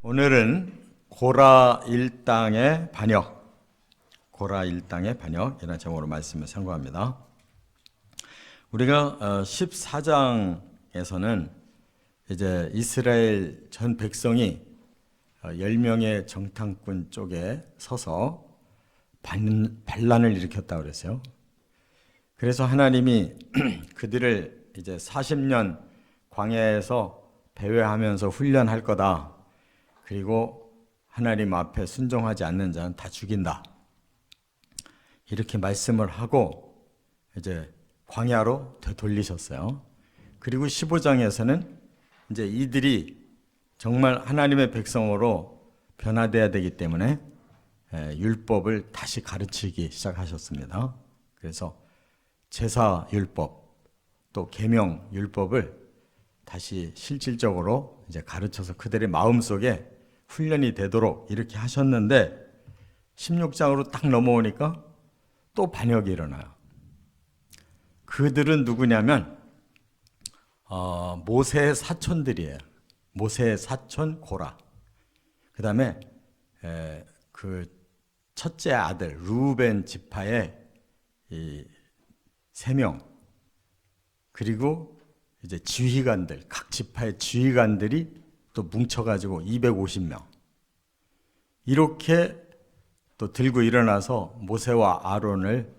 오늘은 고라 일당의 반역, 고라 일당의 반역이라는 제목으로 말씀을 상고합니다. 우리가 14장에서는 이제 이스라엘 전 백성이 10명의 정탐꾼 쪽에 서서 반란을 일으켰다고 그랬어요. 그래서 하나님이 그들을 이제 40년 광야에서 배회하면서 훈련할 거다. 그리고 하나님 앞에 순종하지 않는 자는 다 죽인다. 이렇게 말씀을 하고 이제 광야로 되돌리셨어요. 그리고 15장에서는 이제 이들이 정말 하나님의 백성으로 변화돼야 되기 때문에 율법을 다시 가르치기 시작하셨습니다. 그래서 제사 율법 또 계명 율법을 다시 실질적으로 이제 가르쳐서 그들의 마음속에 훈련이 되도록 이렇게 하셨는데 16장으로 딱 넘어오니까 또 반역이 일어나요. 그들은 누구냐면 모세의 사촌들이에요. 모세의 사촌 고라. 그 다음에 그 첫째 아들 르우벤 지파의 이 3명, 그리고 이제 지휘관들, 각 지파의 지휘관들이 또 뭉쳐가지고 250명 이렇게 또 들고 일어나서 모세와 아론을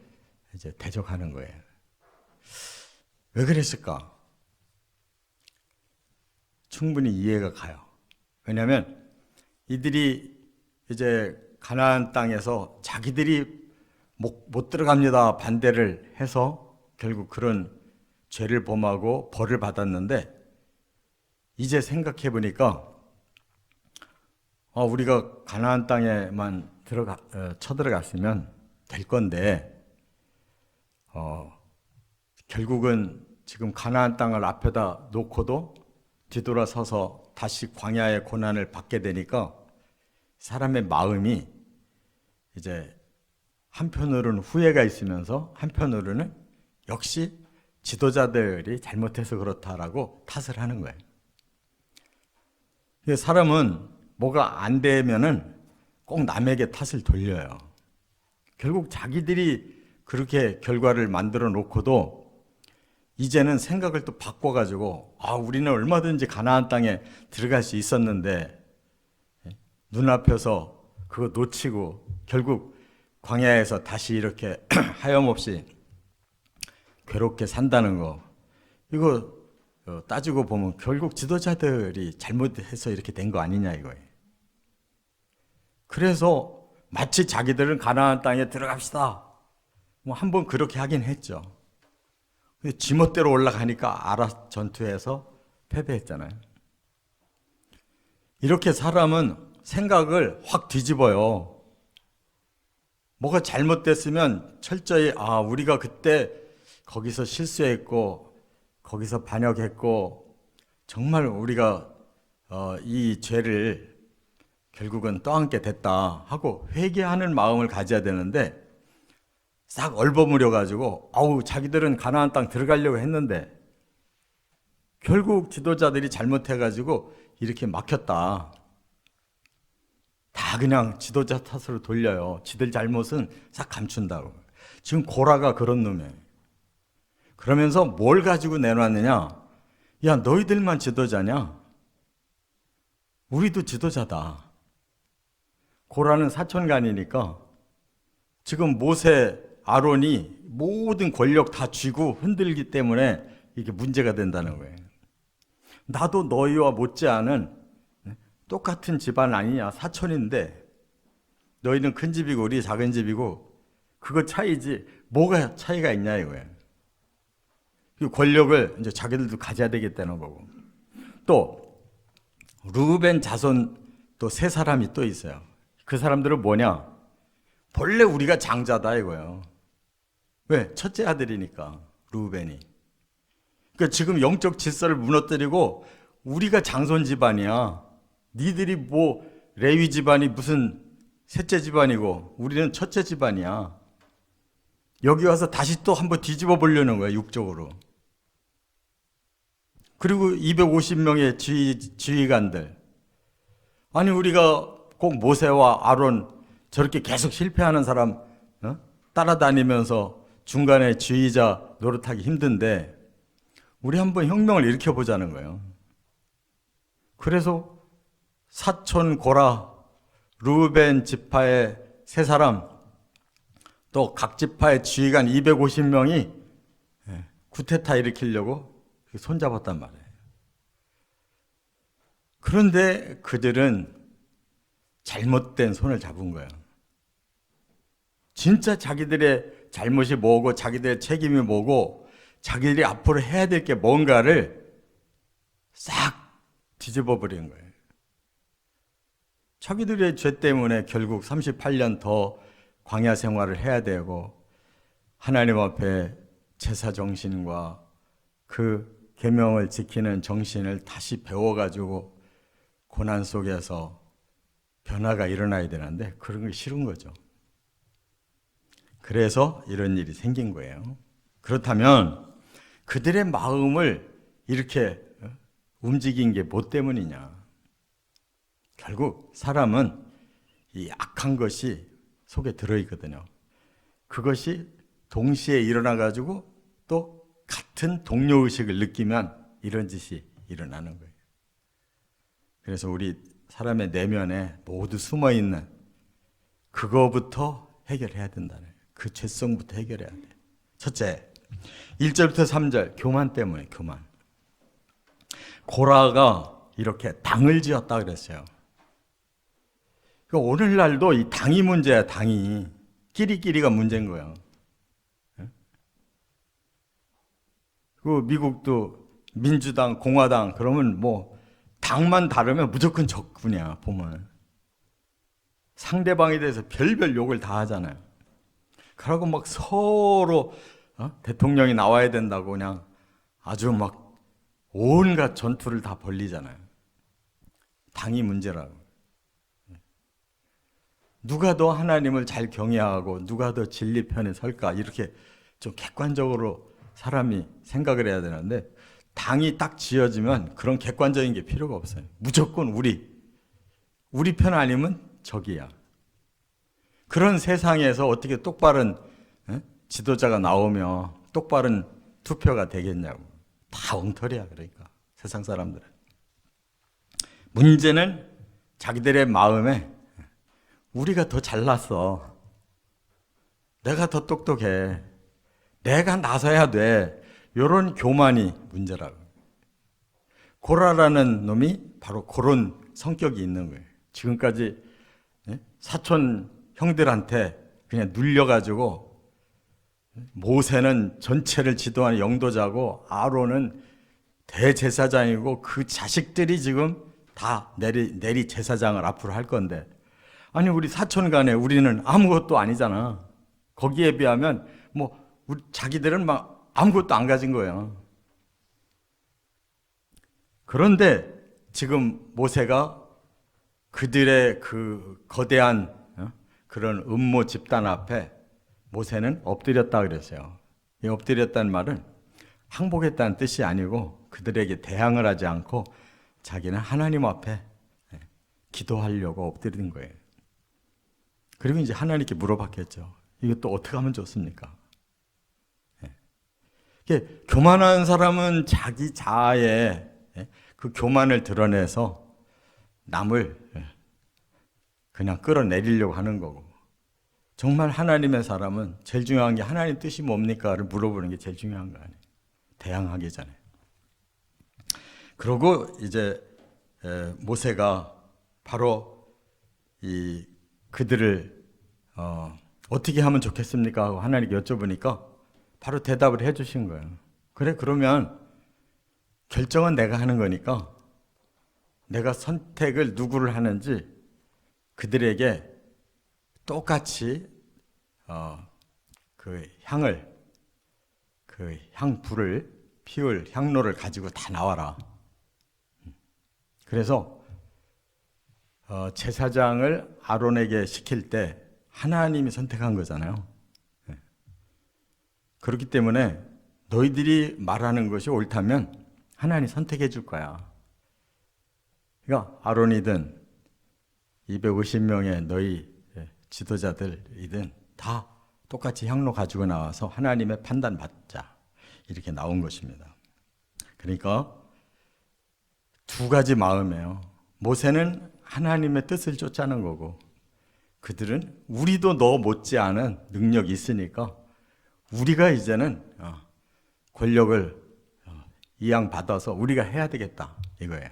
이제 대적하는 거예요. 왜 그랬을까? 충분히 이해가 가요. 왜냐하면 이들이 이제 가나안 땅에서 자기들이 못 들어갑니다 반대를 해서 결국 그런 죄를 범하고 벌을 받았는데, 이제 생각해 보니까 우리가 가나안 땅에만 쳐들어갔으면 될 건데 결국은 지금 가나안 땅을 앞에다 놓고도 뒤돌아서서 다시 광야의 고난을 받게 되니까 사람의 마음이 이제 한편으로는 후회가 있으면서 한편으로는 역시 지도자들이 잘못해서 그렇다라고 탓을 하는 거예요. 사람은 뭐가 안 되면은 꼭 남에게 탓을 돌려요. 결국 자기들이 그렇게 결과를 만들어 놓고도 이제는 생각을 또 바꿔가지고 우리는 얼마든지 가나안 땅에 들어갈 수 있었는데 눈앞에서 그거 놓치고 결국 광야에서 다시 이렇게 하염없이 괴롭게 산다는 거, 이거 따지고 보면 결국 지도자들이 잘못해서 이렇게 된 거 아니냐 이거예요. 그래서 마치 자기들은 가나안 땅에 들어갑시다 뭐 한번 그렇게 하긴 했죠. 근데 지멋대로 올라가니까 아라 전투에서 패배했잖아요. 이렇게 사람은 생각을 확 뒤집어요. 뭐가 잘못됐으면 철저히 우리가 그때 거기서 실수했고 거기서 반역했고 정말 우리가 이 죄를 결국은 떠안게 됐다 하고 회개하는 마음을 가져야 되는데, 싹 얼버무려 가지고 자기들은 가나안 땅 들어가려고 했는데 결국 지도자들이 잘못해 가지고 이렇게 막혔다. 다 그냥 지도자 탓으로 돌려요. 지들 잘못은 싹 감춘다고. 지금 고라가 그런 놈이에요. 그러면서 뭘 가지고 내놨느냐? 야, 너희들만 지도자냐? 우리도 지도자다. 고라는 사촌간이니까 지금 모세, 아론이 모든 권력 다 쥐고 흔들기 때문에 이게 문제가 된다는 거예요. 나도 너희와 못지않은 똑같은 집안 아니냐? 사촌인데 너희는 큰 집이고 우리 작은 집이고 그거 차이지 뭐가 차이가 있냐 이거예요. 권력을 이제 자기들도 가져야 되겠다는 거고. 또 르우벤 자손 또 3사람이 또 있어요. 그 사람들은 뭐냐? 본래 우리가 장자다 이거예요. 왜? 첫째 아들이니까 르우벤이. 그러니까 지금 영적 질서를 무너뜨리고 우리가 장손 집안이야. 니들이 뭐 레위 집안이 무슨 셋째 집안이고 우리는 첫째 집안이야. 여기 와서 다시 또 한번 뒤집어 보려는 거야, 육적으로. 그리고 250명의 지휘관들. 아니 우리가 꼭 모세와 아론 저렇게 계속 실패하는 사람 따라다니면서 중간에 지휘자 노릇하기 힘든데 우리 한번 혁명을 일으켜보자는 거예요. 그래서 사촌 고라, 르우벤 지파의 세 사람, 또 각 지파의 지휘관 250명이 쿠데타 일으키려고 손잡았단 말이에요. 그런데 그들은 잘못된 손을 잡은 거예요. 진짜 자기들의 잘못이 뭐고 자기들의 책임이 뭐고 자기들이 앞으로 해야 될 게 뭔가를 싹 뒤집어 버린 거예요. 자기들의 죄 때문에 결국 38년 더 광야 생활을 해야 되고 하나님 앞에 제사 정신과 그 계명을 지키는 정신을 다시 배워가지고 고난 속에서 변화가 일어나야 되는데 그런 게 싫은 거죠. 그래서 이런 일이 생긴 거예요. 그렇다면 그들의 마음을 이렇게 움직인 게 뭐 때문이냐? 결국 사람은 이 악한 것이 속에 들어있거든요. 그것이 동시에 일어나가지고 또 같은 동료의식을 느끼면 이런 짓이 일어나는 거예요. 그래서 우리 사람의 내면에 모두 숨어있는 그거부터 해결해야 된다는 거예요. 그 죄성부터 해결해야 돼요. 첫째, 1절부터 3절 교만 때문에 교만. 고라가 이렇게 당을 지었다 그랬어요. 오늘날도 이 당이 문제야. 당이 끼리끼리가 문제인 거예요. 그 미국도 민주당, 공화당 그러면 뭐 당만 다르면 무조건 적군이야. 보면 상대방에 대해서 별별 욕을 다 하잖아요. 그러고 막 서로 대통령이 나와야 된다고 그냥 아주 막 온갖 전투를 다 벌리잖아요. 당이 문제라고. 누가 더 하나님을 잘 경외하고 누가 더 진리 편에 설까 이렇게 좀 객관적으로 사람이 생각을 해야 되는데 당이 딱 지어지면 그런 객관적인 게 필요가 없어요. 무조건 우리 편 아니면 적이야. 그런 세상에서 어떻게 똑바른 지도자가 나오며 똑바른 투표가 되겠냐고. 다 엉터리야. 그러니까 세상 사람들은. 문제는 자기들의 마음에 우리가 더 잘났어. 내가 더 똑똑해. 내가 나서야 돼. 이런 교만이 문제라고. 고라라는 놈이 바로 그런 성격이 있는 거예요. 지금까지 사촌 형들한테 그냥 눌려가지고 모세는 전체를 지도하는 영도자고 아론은 대제사장이고 그 자식들이 지금 다 내리 제사장을 앞으로 할 건데 아니 우리 사촌 간에 우리는 아무것도 아니잖아. 거기에 비하면 뭐 우리 자기들은 막 아무것도 안 가진 거예요. 그런데 지금 모세가 그들의 그 거대한 그런 음모 집단 앞에 모세는 엎드렸다 그랬어요. 이 엎드렸다는 말은 항복했다는 뜻이 아니고 그들에게 대항을 하지 않고 자기는 하나님 앞에 기도하려고 엎드린 거예요. 그리고 이제 하나님께 물어봤겠죠. 이것도 어떻게 하면 좋습니까? 교만한 사람은 자기 자아에 그 교만을 드러내서 남을 그냥 끌어내리려고 하는 거고 정말 하나님의 사람은 제일 중요한 게 하나님 뜻이 뭡니까를 물어보는 게 제일 중요한 거 아니에요. 대항하기 전에. 그러고 이제 모세가 바로 이 그들을 어떻게 하면 좋겠습니까 하고 하나님께 여쭤보니까 바로 대답을 해주신 거예요. 그래 그러면 결정은 내가 하는 거니까 내가 선택을 누구를 하는지 그들에게 똑같이 그 향을 그 향불을 피울 향로를 가지고 다 나와라. 그래서 제사장을 아론에게 시킬 때 하나님이 선택한 거잖아요. 그렇기 때문에 너희들이 말하는 것이 옳다면 하나님이 선택해 줄 거야. 그러니까 아론이든 250명의 너희 지도자들이든 다 똑같이 향로 가지고 나와서 하나님의 판단 받자. 이렇게 나온 것입니다. 그러니까 두 가지 마음이에요. 모세는 하나님의 뜻을 쫓아는 거고, 그들은 우리도 너 못지않은 능력이 있으니까 우리가 이제는 권력을 이양받아서 우리가 해야 되겠다, 이거예요.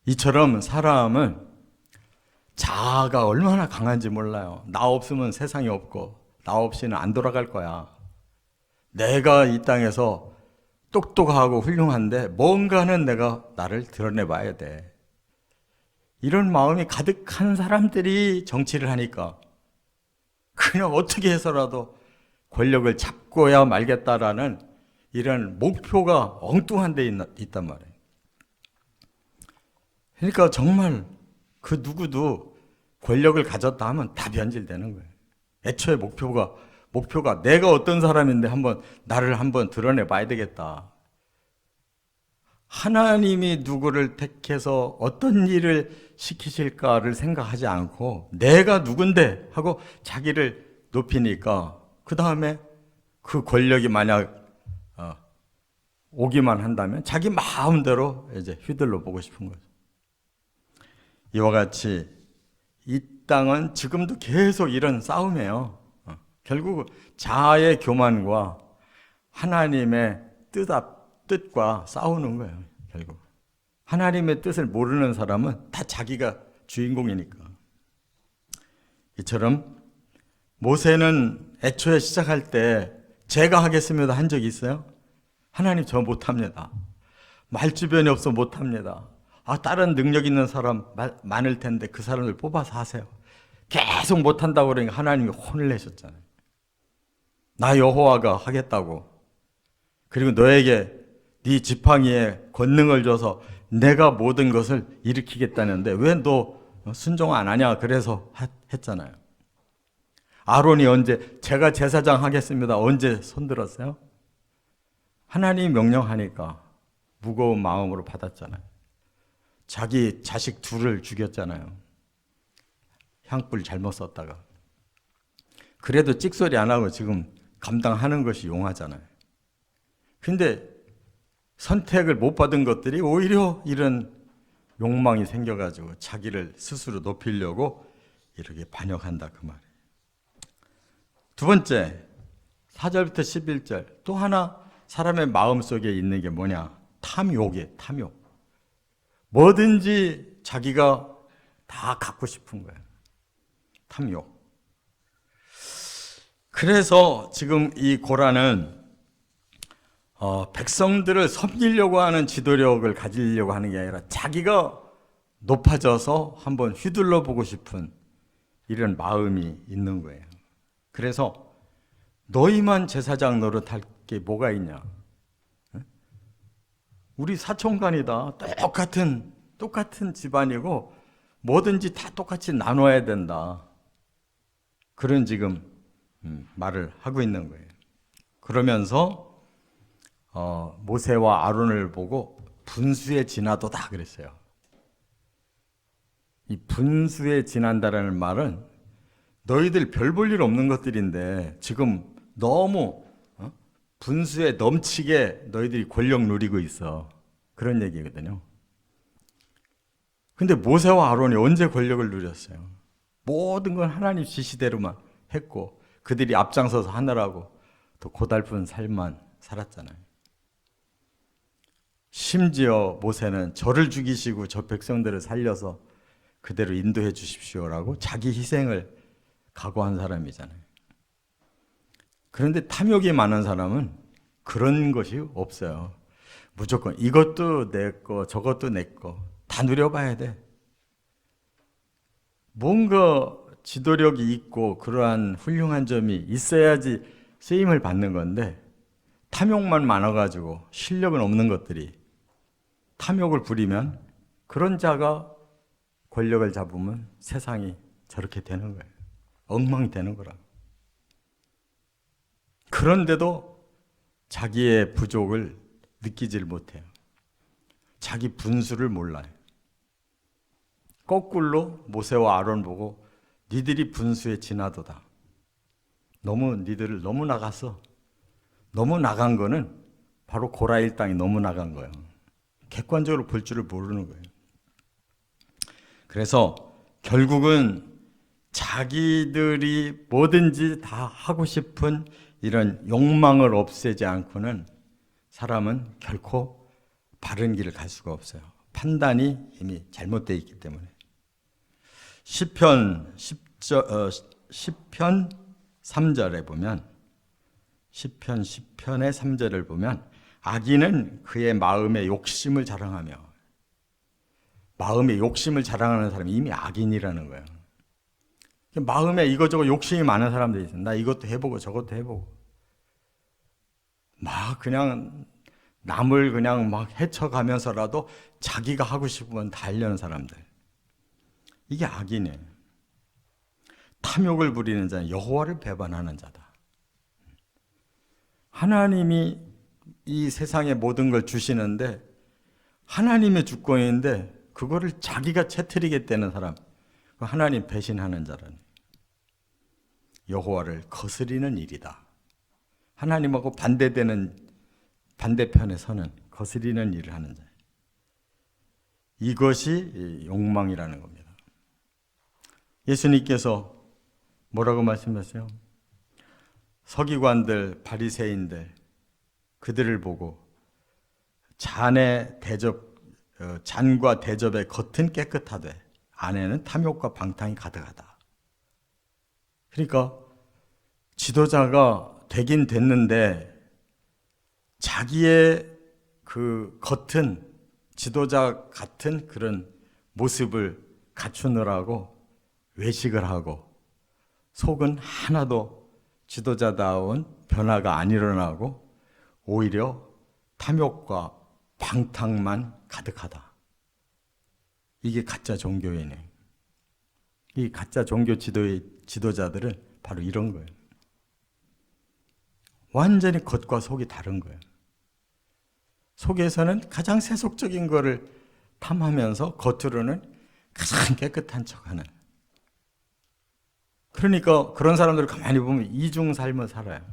이처럼 사람은 자아가 얼마나 강한지 몰라요. 나 없으면 세상이 없고 나 없이는 안 돌아갈 거야. 내가 이 땅에서 똑똑하고 훌륭한데 뭔가는 내가 나를 드러내봐야 돼. 이런 마음이 가득한 사람들이 정치를 하니까 그냥 어떻게 해서라도 권력을 잡고야 말겠다라는 이런 목표가 엉뚱한 데 있단 말이에요. 그러니까 정말 그 누구도 권력을 가졌다 하면 다 변질되는 거예요. 애초에 목표가 내가 어떤 사람인데 나를 한번 드러내 봐야 되겠다. 하나님이 누구를 택해서 어떤 일을 시키실까를 생각하지 않고 내가 누군데 하고 자기를 높이니까 그 다음에 그 권력이 만약 오기만 한다면 자기 마음대로 이제 휘둘러 보고 싶은 거죠. 이와 같이 이 땅은 지금도 계속 이런 싸움이에요. 결국 자아의 교만과 하나님의 뜻과 싸우는 거예요. 결국 하나님의 뜻을 모르는 사람은 다 자기가 주인공이니까. 이처럼 모세는 애초에 시작할 때 제가 하겠습니다 한 적이 있어요? 하나님 저 못합니다. 말주변이 없어 못합니다. 다른 능력 있는 사람 많을 텐데 그 사람을 뽑아서 하세요. 계속 못한다고 그러니까 하나님이 혼을 내셨잖아요. 나 여호와가 하겠다고. 그리고 너에게 네 지팡이에 권능을 줘서 내가 모든 것을 일으키겠다는데 왜 너 순종 안 하냐? 그래서 했잖아요. 아론이 언제 제가 제사장 하겠습니다. 언제 손들었어요? 하나님이 명령하니까 무거운 마음으로 받았잖아요. 자기 자식 둘을 죽였잖아요. 향불 잘못 썼다가. 그래도 찍소리 안 하고 지금 감당하는 것이 용하잖아요. 근데 선택을 못 받은 것들이 오히려 이런 욕망이 생겨가지고 자기를 스스로 높이려고 이렇게 반역한다 그 말이에요. 두 번째, 4절부터 11절 또 하나 사람의 마음속에 있는 게 뭐냐? 탐욕이에요. 탐욕. 뭐든지 자기가 다 갖고 싶은 거예요. 탐욕. 그래서 지금 이 고라는 백성들을 섬기려고 하는 지도력을 가지려고 하는 게 아니라 자기가 높아져서 한번 휘둘러 보고 싶은 이런 마음이 있는 거예요. 그래서 너희만 제사장 노릇할 게 뭐가 있냐? 우리 사촌간이다. 똑같은 집안이고 뭐든지 다 똑같이 나눠야 된다. 그런 지금 말을 하고 있는 거예요. 그러면서 모세와 아론을 보고 분수에 지나도다 그랬어요. 이 분수에 지난다라는 말은 너희들 별 볼 일 없는 것들인데 지금 너무 분수에 넘치게 너희들이 권력 누리고 있어. 그런 얘기거든요. 근데 모세와 아론이 언제 권력을 누렸어요? 모든 건 하나님 지시대로만 했고 그들이 앞장서서 하느라고 더 고달픈 삶만 살았잖아요. 심지어 모세는 저를 죽이시고 저 백성들을 살려서 그대로 인도해 주십시오라고 자기 희생을 각오한 사람이잖아요. 그런데 탐욕이 많은 사람은 그런 것이 없어요. 무조건 이것도 내 거, 저것도 내 거 다 누려봐야 돼. 뭔가 지도력이 있고 그러한 훌륭한 점이 있어야지 쓰임을 받는 건데 탐욕만 많아가지고 실력은 없는 것들이 탐욕을 부리면 그런 자가 권력을 잡으면 세상이 저렇게 되는 거예요. 엉망이 되는 거라. 그런데도 자기의 부족을 느끼질 못해요. 자기 분수를 몰라요. 거꾸로 모세와 아론 보고 니들이 분수에 지나도다. 니들 너무 나갔어. 너무 나간 거는 바로 고라 일당이 너무 나간 거예요. 객관적으로 볼 줄을 모르는 거예요. 그래서 결국은 자기들이 뭐든지 다 하고 싶은 이런 욕망을 없애지 않고는 사람은 결코 바른 길을 갈 수가 없어요. 판단이 이미 잘못되어 있기 때문에. 시편 3절에 보면 시편 10편의 3절을 보면 악인은 그의 마음의 욕심을 자랑하며, 마음의 욕심을 자랑하는 사람이 이미 악인이라는 거예요. 마음에 이거저거 욕심이 많은 사람들이 있어요. 나 이것도 해보고 저것도 해보고 막 그냥 남을 그냥 막 헤쳐가면서라도 자기가 하고 싶으면 다 하려는 사람들, 이게 악이네. 탐욕을 부리는 자는 여호와를 배반하는 자다. 하나님이 이 세상의 모든 걸 주시는데 하나님의 주권인데 그거를 자기가 채트리겠다는 사람, 하나님 배신하는 자라니. 여호와를 거스리는 일이다. 하나님하고 반대편에 서는 거스리는 일을 하는 자. 이것이 욕망이라는 겁니다. 예수님께서 뭐라고 말씀하세요? 서기관들, 바리새인들, 그들을 보고 잔과 대접의 겉은 깨끗하되 안에는 탐욕과 방탕이 가득하다. 그러니까 지도자가 되긴 됐는데 자기의 그 겉은 지도자 같은 그런 모습을 갖추느라고 외식을 하고 속은 하나도 지도자다운 변화가 안 일어나고 오히려 탐욕과 방탕만 가득하다. 이게 가짜 종교이네. 이 가짜 종교 지도자들은 바로 이런 거예요. 완전히 겉과 속이 다른 거예요. 속에서는 가장 세속적인 거를 탐하면서 겉으로는 가장 깨끗한 척하는. 그러니까 그런 사람들을 가만히 보면 이중 삶을 살아요.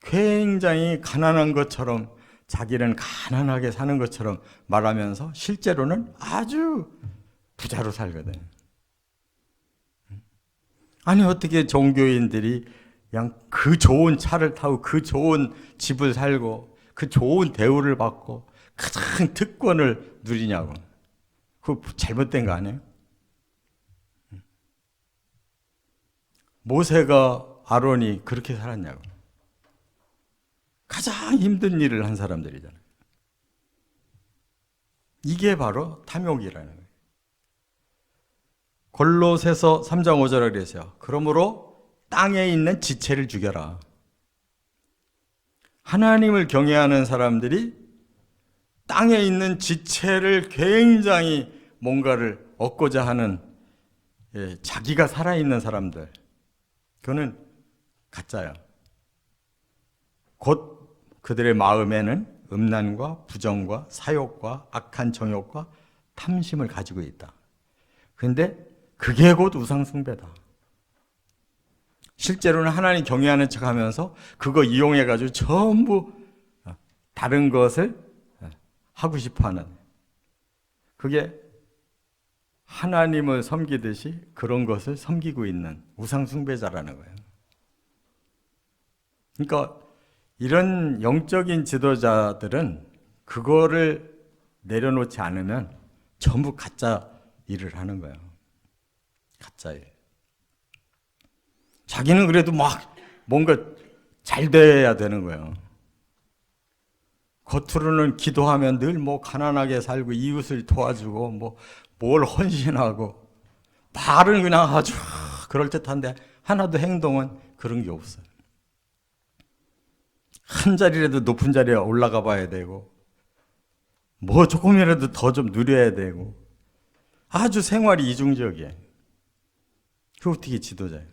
굉장히 가난한 것처럼, 자기는 가난하게 사는 것처럼 말하면서 실제로는 아주 부자로 살거든. 아니 어떻게 종교인들이 그냥 그 좋은 차를 타고 그 좋은 집을 살고 그 좋은 대우를 받고 가장 특권을 누리냐고. 그거 잘못된 거 아니에요? 모세가 아론이 그렇게 살았냐고. 가장 힘든 일을 한 사람들이잖아요. 이게 바로 탐욕이라는 거예요. 골로새서 3장 5절에 그랬어요. 그러므로 땅에 있는 지체를 죽여라. 하나님을 경외하는 사람들이 땅에 있는 지체를 굉장히 뭔가를 얻고자 하는, 자기가 살아있는 사람들, 그거는 가짜야. 곧 그들의 마음에는 음란과 부정과 사욕과 악한 정욕과 탐심을 가지고 있다. 그런데 그게 곧 우상숭배다. 실제로는 하나님 경외하는 척하면서 그거 이용해가지고 전부 다른 것을 하고 싶어하는, 그게 하나님을 섬기듯이 그런 것을 섬기고 있는 우상숭배자라는 거예요. 그러니까 이런 영적인 지도자들은 그거를 내려놓지 않으면 전부 가짜 일을 하는 거예요. 가짜 일. 자기는 그래도 막 뭔가 잘 돼야 되는 거예요. 겉으로는 기도하면 늘 뭐 가난하게 살고 이웃을 도와주고 뭐 뭘 헌신하고 말은 그냥 아주 그럴듯한데 하나도 행동은 그런 게 없어요. 한 자리라도 높은 자리에 올라가 봐야 되고 뭐 조금이라도 더 좀 누려야 되고 아주 생활이 이중적이에요. 그 어떻게 지도자예요?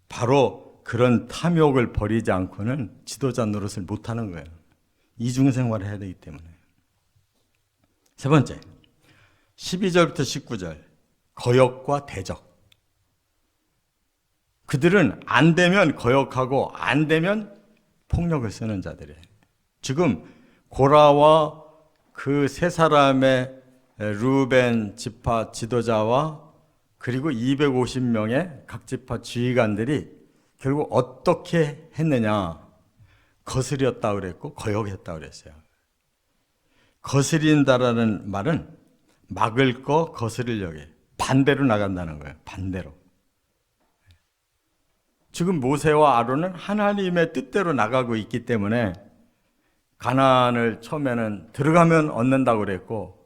바로 그런 탐욕을 버리지 않고는 지도자 노릇을 못하는 거예요. 이중생활을 해야 되기 때문에. 세 번째, 12절부터 19절 거역과 대적. 그들은 안 되면 거역하고 안 되면 폭력을 쓰는 자들이에요. 지금 고라와 그 세 사람의 루벤 지파 지도자와 그리고 250명의 각 지파 지휘관들이 결국 어떻게 했느냐? 거스렸다 그랬고 거역했다 그랬어요. 거스린다라는 말은 막을 거 거스르려고 해요. 반대로 나간다는 거예요. 반대로. 지금 모세와 아론은 하나님의 뜻대로 나가고 있기 때문에 가나안을 처음에는 들어가면 얻는다고 그랬고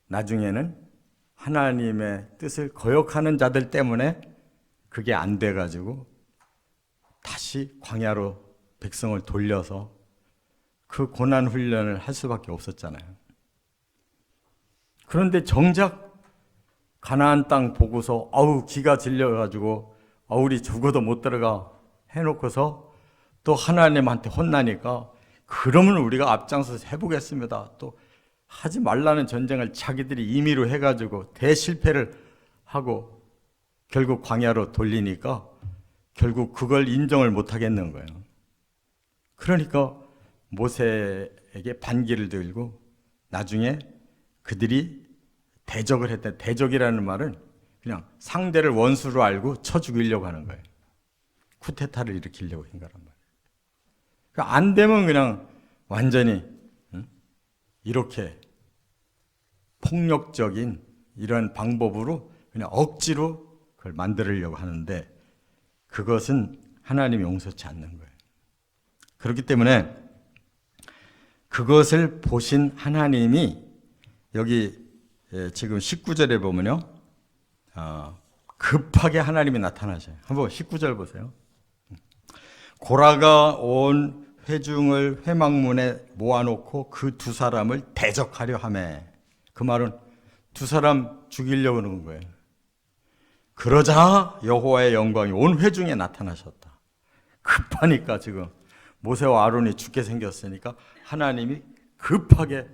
나중에는 하나님의 뜻을 거역하는 자들 때문에 그게 안 돼가지고 다시 광야로 백성을 돌려서 그 고난 훈련을 할 수밖에 없었잖아요. 그런데 정작 가나안 땅 보고서 기가 질려가지고 우리 죽어도 못 들어가 해놓고서 또 하나님한테 혼나니까 그러면 우리가 앞장서서 해보겠습니다. 또 하지 말라는 전쟁을 자기들이 임의로 해가지고 대실패를 하고 결국 광야로 돌리니까 결국 그걸 인정을 못 하겠는 거예요. 그러니까 모세에게 반기를 들고 나중에 그들이 대적을 했다. 대적이라는 말은 그냥 상대를 원수로 알고 쳐 죽이려고 하는 거예요. 쿠데타를 일으키려고 한 거란 말이에요. 그러니까 안 되면 그냥 완전히 이렇게 폭력적인 이런 방법으로 그냥 억지로 그걸 만들려고 하는데 그것은 하나님이 용서치 않는 거예요. 그렇기 때문에 그것을 보신 하나님이 여기 지금 19절에 보면요. 급하게 하나님이 나타나셔요. 한번 19절 보세요. 고라가 온 회중을 회막문에 모아놓고 그 두 사람을 대적하려 하매. 그 말은 두 사람 죽이려고 하는 거예요. 그러자 여호와의 영광이 온 회중에 나타나셨다. 급하니까 지금 모세와 아론이 죽게 생겼으니까 하나님이 급하게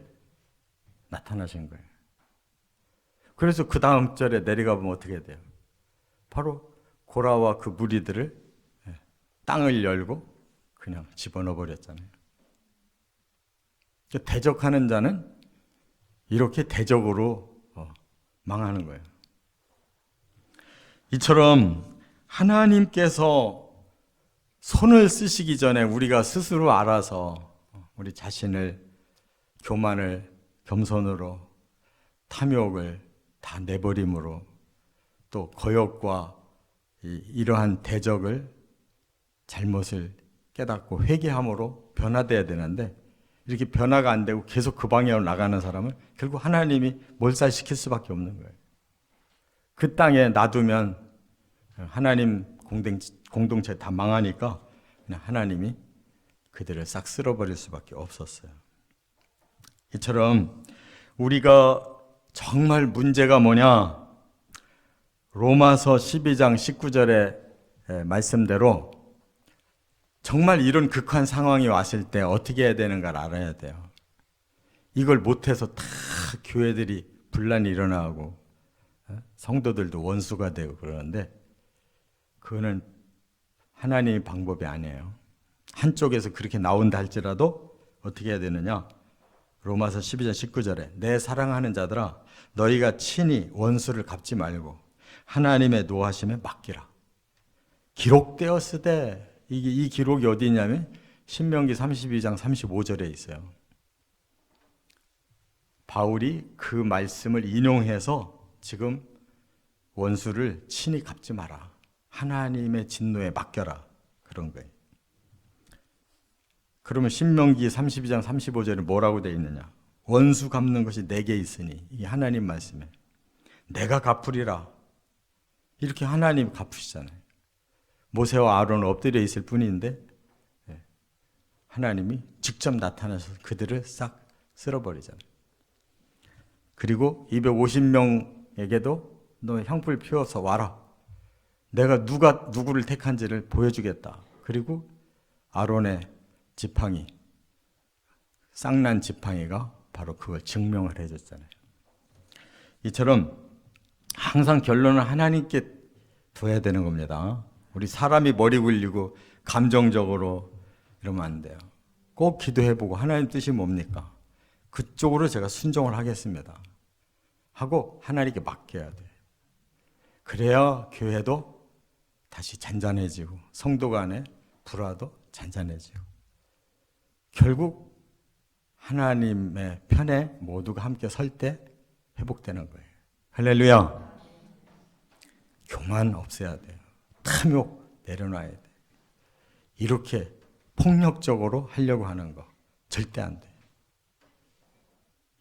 나타나신 거예요. 그래서 그 다음 절에 내려가 보면 어떻게 돼요? 바로 고라와 그 무리들을 땅을 열고 그냥 집어넣어 버렸잖아요. 대적하는 자는 이렇게 대적으로 망하는 거예요. 이처럼 하나님께서 손을 쓰시기 전에 우리가 스스로 알아서 우리 자신을 교만을 겸손으로 탐욕을 다 내버림으로 또 거역과 이러한 대적을 잘못을 깨닫고 회개함으로 변화돼야 되는데 이렇게 변화가 안 되고 계속 그 방향으로 나가는 사람은 결국 하나님이 몰살시킬 수밖에 없는 거예요. 그 땅에 놔두면 하나님 공동체 다 망하니까 그냥 하나님이 그들을 싹 쓸어버릴 수밖에 없었어요. 이처럼 우리가 정말 문제가 뭐냐? 로마서 12장 19절의 말씀대로 정말 이런 극한 상황이 왔을 때 어떻게 해야 되는가를 알아야 돼요. 이걸 못해서 다 교회들이 분란이 일어나고 성도들도 원수가 되고 그러는데 그거는 하나님의 방법이 아니에요. 한쪽에서 그렇게 나온다 할지라도 어떻게 해야 되느냐? 로마서 12장 19절에 내 사랑하는 자들아 너희가 친히 원수를 갚지 말고 하나님의 노하심에 맡기라. 기록되었으되 이 기록이 어디 있냐면 신명기 32장 35절에 있어요. 바울이 그 말씀을 인용해서 지금 원수를 친히 갚지 마라. 하나님의 진노에 맡겨라. 그런 거예요. 그러면 신명기 32장 35절에 뭐라고 되어 있느냐? 원수 갚는 것이 내게 있으니 이게 하나님 말씀에 내가 갚으리라. 이렇게 하나님 갚으시잖아요. 모세와 아론은 엎드려 있을 뿐인데 하나님이 직접 나타나서 그들을 싹 쓸어버리잖아요. 그리고 250명에게도 너 향불 피워서 와라. 내가 누구를 택한지를 보여주겠다. 그리고 아론의 지팡이, 쌍난 지팡이가 바로 그걸 증명을 해줬잖아요. 이처럼 항상 결론은 하나님께 둬야 되는 겁니다. 우리 사람이 머리 굴리고 감정적으로 이러면 안 돼요. 꼭 기도해보고 하나님 뜻이 뭡니까? 그쪽으로 제가 순종을 하겠습니다 하고 하나님께 맡겨야 돼요. 그래야 교회도 다시 잔잔해지고 성도 간의 불화도 잔잔해지고 결국 하나님의 편에 모두가 함께 설 때 회복되는 거예요. 할렐루야. 교만 없애야 돼요. 탐욕 내려놔야 돼요. 이렇게 폭력적으로 하려고 하는 거 절대 안 돼요.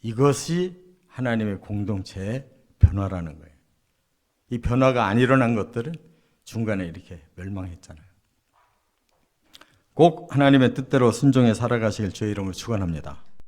이것이 하나님의 공동체의 변화라는 거예요. 이 변화가 안 일어난 것들은 중간에 이렇게 멸망했잖아요. 꼭 하나님의 뜻대로 순종해 살아가시길 주의 이름으로 축원합니다.